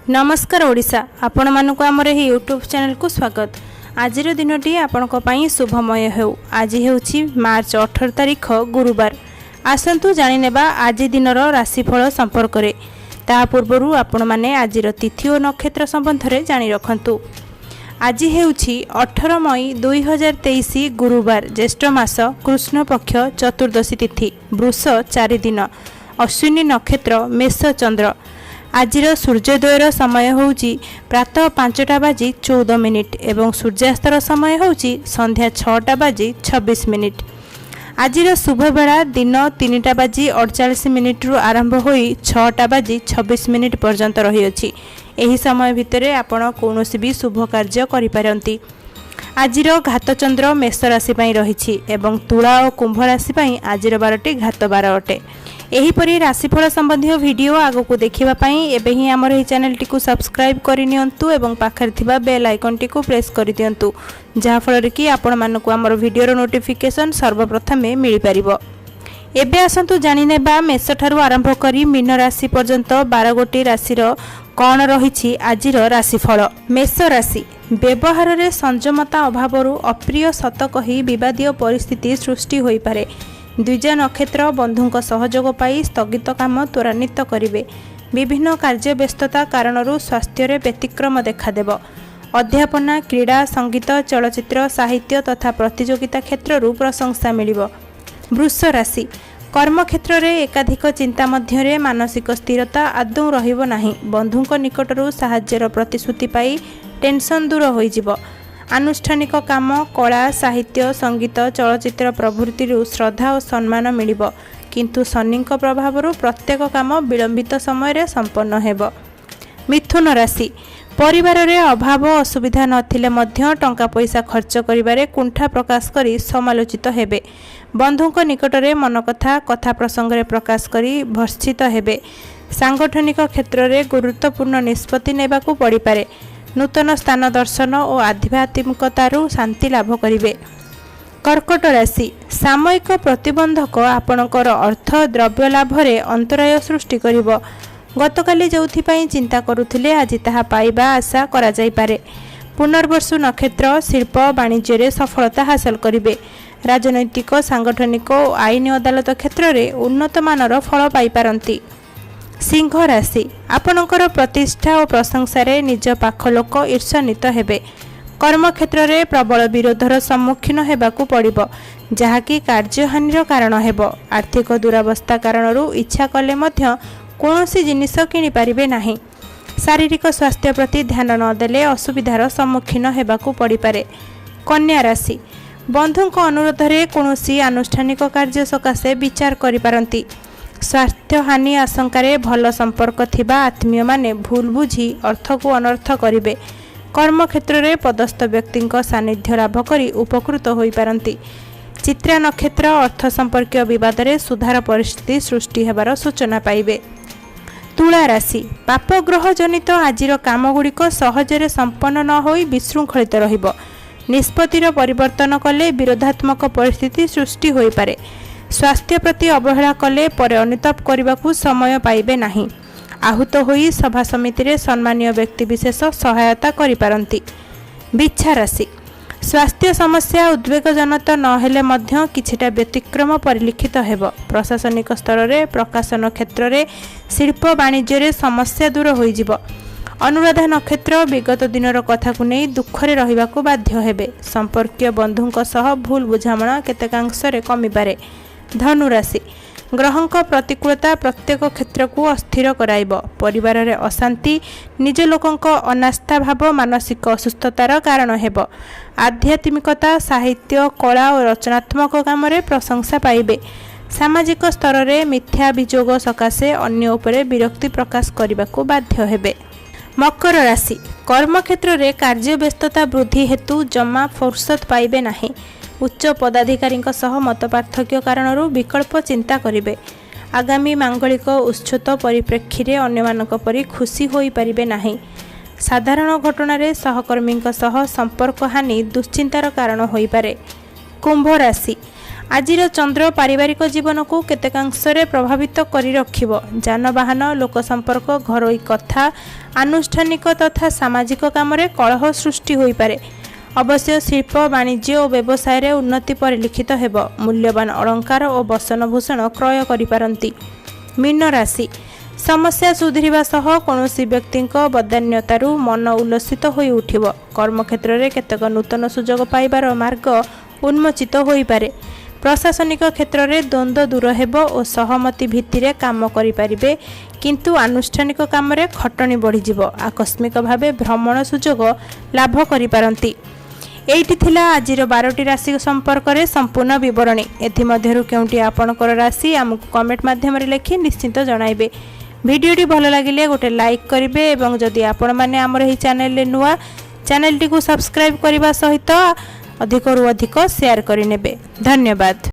नमस्कार ओडिशा आपण मानक आमर ही यूट्यूब चैनल को स्वागत। आज दिनटी आपण शुभमय हो। आज हेउछि मार्च 18 तारिख गुरुवार। आसंतु जानि नेबा आज दिनर राशिफल संपर्क रे। ता पूर्वरु आपण माने आज तिथि और नक्षत्र संबंध रे जानि रखंतु। आज हेउछि 18 मई 2023 गुरुवार, ज्येष्ठ मास, कृष्ण पक्ष, चतुर्दशी तिथि, वृष 4 दिन, अश्विनी नक्षत्र, मेष चंद्र। आजिर सूर्योदयर समय होउची प्रातः 5:14 एवं सूर्यास्तर समय होउची संध्या 6:26। आजिर शुभ बेला दिन 3:48 रु आरंभ होई 6:26 पर्यंत रही अछि। एही समय भितरे आपण कोनोसी भी शुभ कार्य करि पारंती। आजिर घात चंद्र मेष राशि पई रहिछि एवं तुला और कुंभ राशि पई आजिर 12टी घात बार अटे। एहीपरि राशिफल संबंधी वीडियो आगो को देखिबा पई एबे ही हमर ही चैनल टी को सब्सक्राइब करि नियंतु एवं पाखर थिबा बेल आइकन टी को प्रेस करि दियंतु, जहा फल कि आपण मानको हमर वीडियो नोटिफिकेशन सर्वप्रथम मिलि परिबो। एबे आसंतु जानि नेबा मेष ठारु आरंभ करी मीन राशि पर्यंत 12 गोटी राशिर कौन रही आजिर राशिफल। मेष राशि व्यवहार रे संयमता अभावरु अप्रिय सत कही विवादीय परिस्थिति सृष्टि होई पारे। द्विज नक्षत्र बंधुंक सहयोग पाई स्थगित काम त्वरान्वित करिवे। विभिन्न कार्य व्यस्तता कारणरू स्वास्थ्य रे व्यतिक्रम देखादेव। अध्यापना, क्रीड़ा, संगीत, चलचित्र, साहित्य तथा प्रतियोगिता क्षेत्ररू प्रशंसा मिलिव। वृष राशि कर्म क्षेत्र रे एकाधिक चिंता मध्यरे मानसिक स्थिरता आदौ रहिबो नाही। बंधुंक निकटरू साहाय्यर प्रतिश्रुति पाई टेंशन दूर होइजिवो। आनुष्ठानिक काम, कला, साहित्य, संगीत, चलचित्र प्रभृति श्रद्धा और सम्मान मिलिब, किंतु शनिक प्रभाव प्रत्येक काम विलंबित समय रे संपन्न हेब। मिथुन राशि परिवार रे अभाव असुविधा नथिले मध्य टंका पैसा खर्च करिबारे कुंठा प्रकाश करी समालोचित हेबे। बंधुंक निकट रे मन कथा प्रसंग रे प्रकाश करी भर्षित हेबे। सांगठनिक क्षेत्र रे गुरुत्वपूर्ण निष्पत्ति नेबाकू पड़ी पारे। नूतन स्थान दर्शन और आध्यात्मिकतारू शांति लाभ करिवे। कर्कट राशि सामयिक प्रतिबंधक आपणकर अर्थ द्रव्य लाभ रे अंतराय सृष्टि करिवो। गतकाली जोथिपाई चिंता करुथिले आज ताहा पाइबा आशा करा जाई पारे। पुनर्वसु नक्षत्र शिल्प वाणिज्य रे सफलता हासिल करिवे। राजनैतिक, सांगठनिक और आईन अदालत क्षेत्र रे उन्नत मानर फल पाई पारंती। सिंह राशि आपणकर प्रतिष्ठा और प्रशंसा रे निज पाख लोक ईर्षान्वित हेबे। कर्म क्षेत्र रे प्रबल विरोधर सम्मुखीन हेबाकू पड़िबो, जहाँकि कार्यहानिर कारण हेबो। आर्थिक दुरावस्था कारणरू इच्छा कले मध्य कौनसी जिनिस किनि पारिबे नाही। शारीरिक स्वास्थ्य प्रति ध्यान न देले असुविधार सम्मुखीन हेबाकू पड़ी पारे। कन्या राशि बंधुंक अनुरोध रे कौनसी आनुष्ठानिक कार्य सकाशे विचार करि पारंती। स्वास्थ्य हानि आशंका रे भल संपर्क थिबा आत्मीय माने भूल बुझी अर्थ को अनर्थ करिवे। कर्म क्षेत्र रे पदस्थ व्यक्तिंक सानिध्य लाभ करी उपकृत होई पारंती। चित्रा नक्षत्र अर्थ संपर्कीय विवाद रे सुधार परिस्थिति सृष्टि हेबार सूचना पाइबे। तुला राशि पाप ग्रह जनित आजिर काम गुड़िक सहजरे संपन्न न होई विशृंखलित रहिबो। निष्पत्तिर परिवर्तन कले विरोधात्मक परिस्थिति सृष्टि होई पारे। स्वास्थ्य प्रति अवहेला कले पर अनुताप करने समय पाइबे नहीं। आहूत होई सभा समिति रे सम्मानीय व्यक्ति विशेष सहायता करि पारंती। बिच्छा राशि स्वास्थ्य समस्या उद्वेगजनक नहेले मध्य किछिटा व्यतिक्रम परिलक्षित हेब। प्रशासनिक स्तर रे प्रकाशन क्षेत्र रे शिल्प वाणिज्य रे समस्या दूर होइजिवो। अनुराधा नक्षत्र विगत दिनर कथा को नहीं दुखरे रहिबाकू बाध्य हेबे। संपर्कीय बंधुंक सह भूल बुझामणा केतेकांश रे कमी पारे। धनु राशि ग्रहंक प्रतिकूलता प्रत्येक क्षेत्र को अस्थिर कराइब। परिवार रे अशांति, निज लोकंक अनास्था भाव मानसिक असुस्थतार कारण हेब। आध्यात्मिकता, साहित्य, कला और रचनात्मक काम रे प्रशंसा पाइबे। सामाजिक स्तर रे मिथ्या अभियोग सकाशे अन्य उपरे विरक्ति प्रकाश करने बाध्य हेबे। मकर राशि कर्म क्षेत्र रे कार्य व्यस्तता वृद्धि हेतु जमा फुर्सत पाइबे नाही। उच्च पदाधिकारी सह मत पार्थक्य कारणरू विकल्प चिंता करिवे। आगामी मांगलिक उत्सुत परिप्रेक्षी रे अन्यमानक परि खुशी होई परिबे नाही। साधारण घटना रे सहकर्मी सह संपर्क हानि दुश्चिंतार कारण होई पारे। कुंभ राशि आजिर चंद्र पारिवारिक जीवन को केतेकांशरे प्रभावित करी रखिब। जानवाहन, लोक संपर्क, घरोई कथा, आनुष्ठानिक तथा सामाजिक काम रे कलह सृष्टि होई पारे। अवश्य शिल्प, वाणिज्य और व्यवसाय रे उन्नति परिलक्षित हेब। मूल्यवान अलंकार और बसनभूषण क्रय करिपारंती। मीन राशि, समस्या सुधरिबा सह कौनसी व्यक्ति बदान्यतारू मन उल्लसित होई उठिब। कर्मक्षेत्र रे केतेक नूतन सुजोग पाइबार मार्ग उन्मोचित होई पारे। प्रशासनिक क्षेत्र में द्वंद्व दूर हेब और सहमति भित्तिरे काम करि पारिबे, किंतु आनुष्ठानिक काम रे खटणी बढ़ी जिवो। आकस्मिक भावे भ्रमण सुजोग लाभ करि पारंती। एइटी थिला आजिर 12टी राशि संपर्क में संपूर्ण विवरणी। एथिमध्यरु केउंटी आपणकर राशि आमको कमेंट माध्यम रे लिखि निश्चिंत जणाइबे। भिडियोटी भल लागिले गोटे लाइक करिवे एवं जदि आपण माने हमर एही चैनल ले नुआ चैनल टी को सब्सक्राइब करबा सहित अधिकरु अधिक शेयर करि नेबे। धन्यवाद।